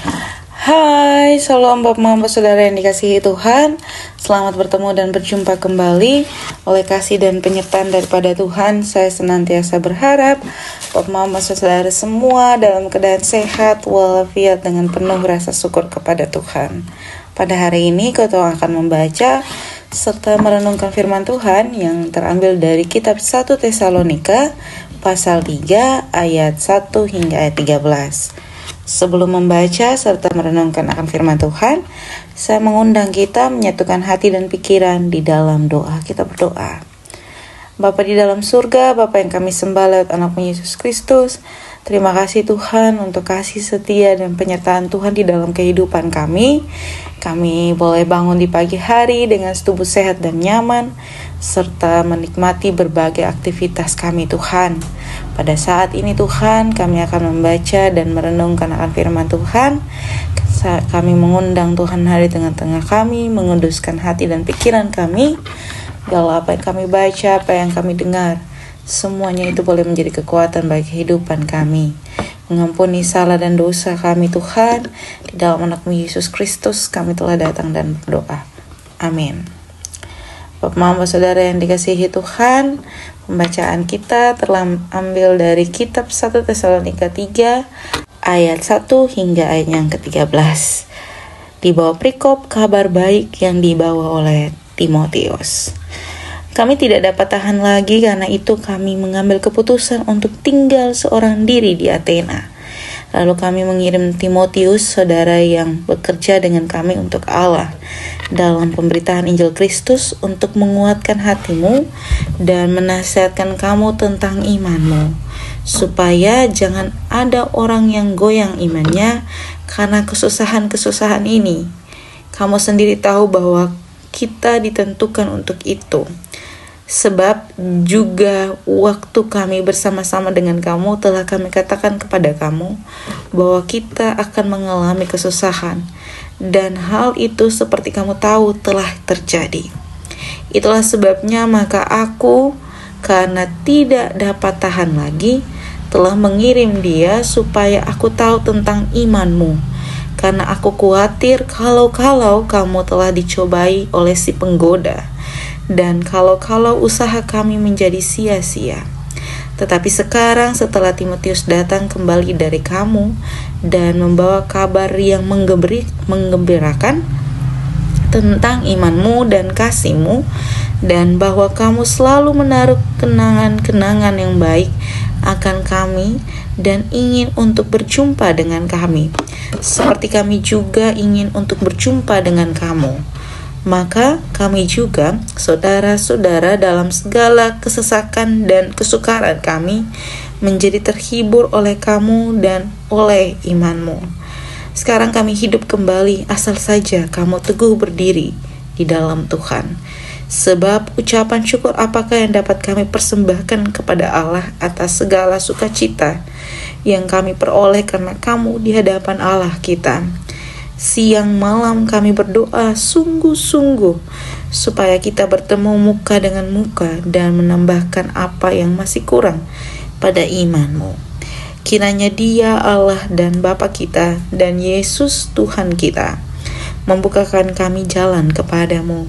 Hai, salam Bapak Saudara yang dikasihi Tuhan. Selamat bertemu dan berjumpa kembali. Oleh kasih dan penyertaan daripada Tuhan, saya senantiasa berharap Bapak Saudara semua dalam keadaan sehat walafiat dengan penuh rasa syukur kepada Tuhan. Pada hari ini kita akan membaca serta merenungkan firman Tuhan yang terambil dari kitab 1 Tesalonika pasal 3 ayat 1 hingga ayat 13. Sebelum membaca serta merenungkan akan firman Tuhan, saya mengundang kita menyatukan hati dan pikiran di dalam doa. Kita berdoa. Bapa di dalam surga, Bapa yang kami sembah lewat anak-Mu Yesus Kristus, terima kasih Tuhan untuk kasih setia dan penyertaan Tuhan di dalam kehidupan kami. Kami boleh bangun di pagi hari dengan tubuh sehat dan nyaman, serta menikmati berbagai aktivitas kami Tuhan. Pada saat ini Tuhan, kami akan membaca dan merenungkan akan firman Tuhan. Kami mengundang Tuhan hari tengah-tengah kami, menguduskan hati dan pikiran kami. Biarlah apa yang kami baca, apa yang kami dengar, semuanya itu boleh menjadi kekuatan bagi kehidupan kami. Mengampuni salah dan dosa kami Tuhan. Di dalam anak-Mu Yesus Kristus kami telah datang dan berdoa. Amin. Bapak Saudara yang dikasihi Tuhan, pembacaan kita telah ambil dari kitab 1 Tesalonika 3 ayat 1 hingga ayat yang ke-13. Di bawah perikop kabar baik yang dibawa oleh Timotius. Kami tidak dapat tahan lagi, karena itu kami mengambil keputusan untuk tinggal seorang diri di Athena. Lalu kami mengirim Timotius, saudara yang bekerja dengan kami untuk Allah dalam pemberitaan Injil Kristus, untuk menguatkan hatimu dan menasihatkan kamu tentang imanmu, supaya jangan ada orang yang goyang imannya karena kesusahan-kesusahan ini. Kamu sendiri tahu bahwa kita ditentukan untuk itu. Sebab juga waktu kami bersama-sama dengan kamu telah kami katakan kepada kamu bahwa kita akan mengalami kesusahan, dan hal itu seperti kamu tahu telah terjadi. Itulah sebabnya maka aku, karena tidak dapat tahan lagi, telah mengirim dia supaya aku tahu tentang imanmu, karena aku khawatir kalau kamu telah dicobai oleh si penggoda, dan kalau usaha kami menjadi sia-sia. Tetapi sekarang setelah Timotius datang kembali dari kamu dan membawa kabar yang menggembirakan tentang imanmu dan kasihmu, dan bahwa kamu selalu menaruh kenangan-kenangan yang baik akan kami dan ingin untuk berjumpa dengan kami, seperti kami juga ingin untuk berjumpa dengan kamu. Maka kami juga, saudara-saudara, dalam segala kesesakan dan kesukaran kami, menjadi terhibur oleh kamu dan oleh imanmu. Sekarang kami hidup kembali, asal saja kamu teguh berdiri di dalam Tuhan. Sebab ucapan syukur apakah yang dapat kami persembahkan kepada Allah atas segala sukacita yang kami peroleh karena kamu di hadapan Allah kita. Siang malam kami berdoa sungguh-sungguh supaya kita bertemu muka dengan muka dan menambahkan apa yang masih kurang pada imanmu. Kiranya Dia Allah dan Bapa kita dan Yesus Tuhan kita membukakan kami jalan kepadamu,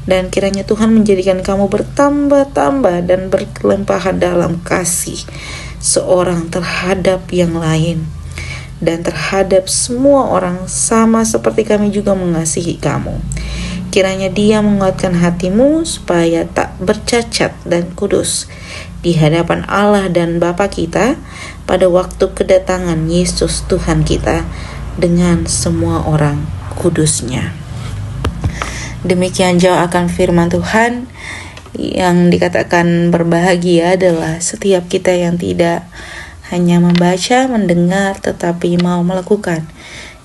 dan kiranya Tuhan menjadikan kamu bertambah-tambah dan berkelimpahan dalam kasih seorang terhadap yang lain, dan terhadap semua orang, sama seperti kami juga mengasihi kamu. Kiranya Dia menguatkan hatimu supaya tak bercacat dan kudus di hadapan Allah dan Bapa kita pada waktu kedatangan Yesus Tuhan kita dengan semua orang kudusnya. Demikian jauh akan firman Tuhan. Yang dikatakan berbahagia adalah setiap kita yang tidak hanya membaca, mendengar, tetapi mau melakukan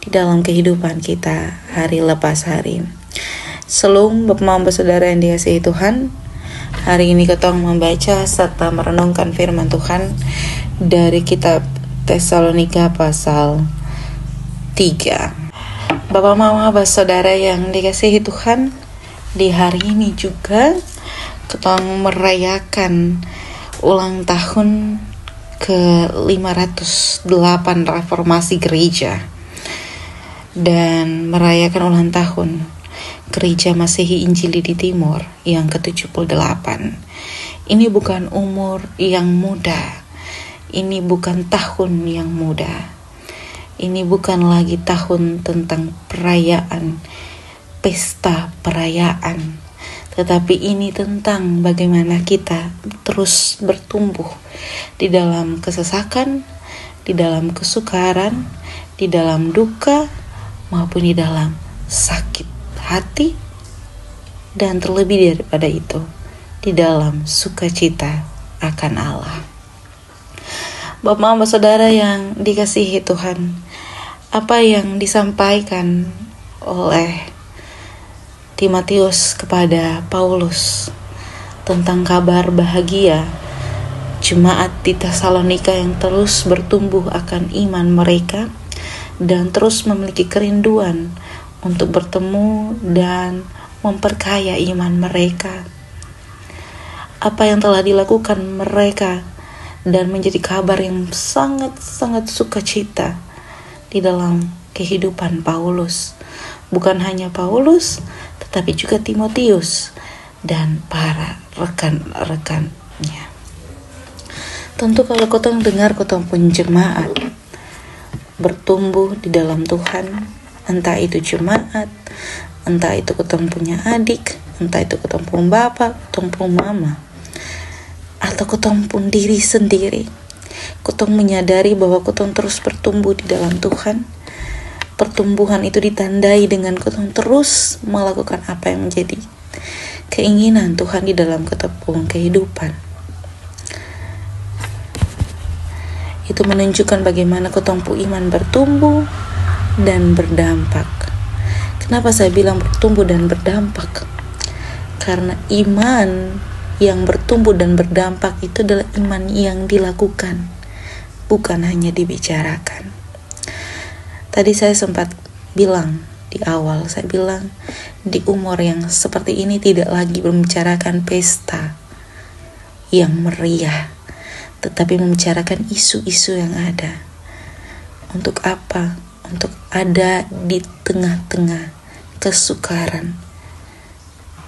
di dalam kehidupan kita hari lepas hari. Shalom Bapak Saudara yang dikasihi Tuhan. Hari ini kita membaca serta merenungkan firman Tuhan dari kitab Tesalonika pasal 3. Bapak Mama, Saudara yang dikasihi Tuhan, di hari ini juga kita merayakan ulang tahun ke 508 reformasi gereja. dan merayakan ulang tahun Gereja Masehi Injili di Timur yang ke-78. Ini bukan umur yang muda, ini bukan tahun yang muda, ini bukan lagi tahun tentang perayaan, pesta perayaan, tetapi ini tentang bagaimana kita terus bertumbuh di dalam kesesakan, di dalam kesukaran, di dalam duka, maupun di dalam sakit hati, dan terlebih daripada itu, di dalam sukacita akan Allah. Bapak, Mama, Saudara yang dikasihi Tuhan, apa yang disampaikan oleh Timotius kepada Paulus tentang kabar bahagia jemaat di Tesalonika yang terus bertumbuh akan iman mereka dan terus memiliki kerinduan untuk bertemu dan memperkaya iman mereka. Apa yang telah dilakukan mereka dan menjadi kabar yang sangat-sangat sukacita di dalam kehidupan Paulus. Bukan hanya Paulus, tetapi juga Timotius dan para rekan-rekannya. Tentu kalau kotong dengar kotong pun jemaat bertumbuh di dalam Tuhan, entah itu jemaat, entah itu kotong punya adik, entah itu kotong pun bapak, kotong pun mama, atau kotong pun diri sendiri, kotong menyadari bahwa kotong terus bertumbuh di dalam Tuhan. Pertumbuhan itu ditandai dengan kotong terus melakukan apa yang menjadi keinginan Tuhan di dalam ketepung kehidupan. Itu menunjukkan bagaimana kotong pu iman bertumbuh dan berdampak. Kenapa saya bilang bertumbuh dan berdampak? Karena iman yang bertumbuh dan berdampak itu adalah iman yang dilakukan, bukan hanya dibicarakan. Tadi saya sempat bilang di awal, saya bilang di umur yang seperti ini tidak lagi membicarakan pesta yang meriah, tetapi membicarakan isu-isu yang ada. Untuk apa? Untuk ada di tengah-tengah kesukaran.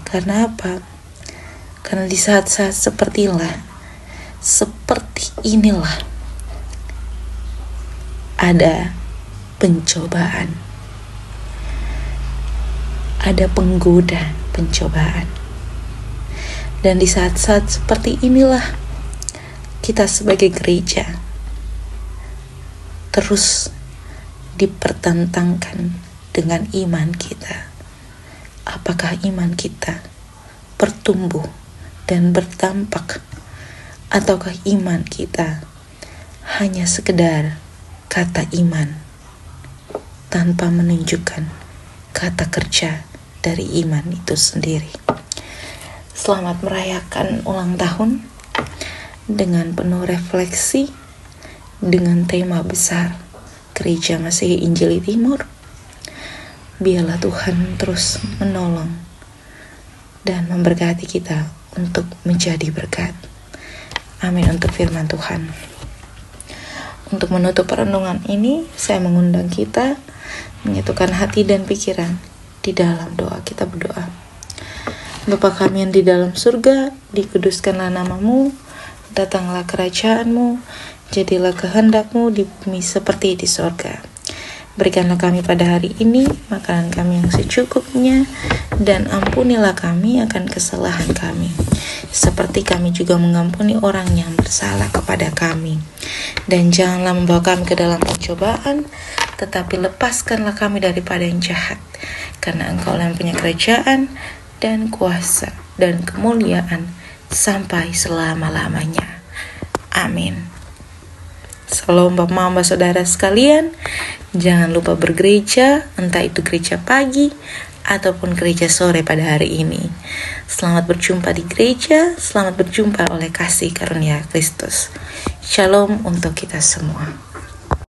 Karena apa? Karena di saat-saat seperti inilah ada pencobaan, ada penggoda pencobaan. Dan di saat-saat seperti inilah kita sebagai gereja terus dipertentangkan dengan iman kita. Apakah iman kita bertumbuh dan berdampak, ataukah iman kita hanya sekedar kata iman tanpa menunjukkan kata kerja dari iman itu sendiri. Selamat merayakan ulang tahun dengan penuh refleksi dengan tema besar Gereja Masehi Injili Timur. Biarlah Tuhan terus menolong dan memberkati kita untuk menjadi berkat. Amin untuk firman Tuhan. Untuk menutup perenungan ini, saya mengundang kita menyatukan hati dan pikiran di dalam doa. Kita berdoa. Bapa kami yang di dalam surga, dikuduskanlah namamu, datanglah kerajaanmu, jadilah kehendakmu di bumi seperti di surga. Berikanlah kami pada hari ini makanan kami yang secukupnya, dan ampunilah kami akan kesalahan kami, seperti kami juga mengampuni orang yang bersalah kepada kami. Dan janganlah membawa kami ke dalam pencobaan, tetapi lepaskanlah kami daripada yang jahat, karena Engkau yang punya kerajaan dan kuasa dan kemuliaan sampai selama-lamanya. Amin. Salam Bapak, Mama, Saudara sekalian. Jangan lupa bergereja, entah itu gereja pagi ataupun gereja sore pada hari ini. Selamat berjumpa di gereja, selamat berjumpa oleh kasih karunia Kristus. Shalom untuk kita semua.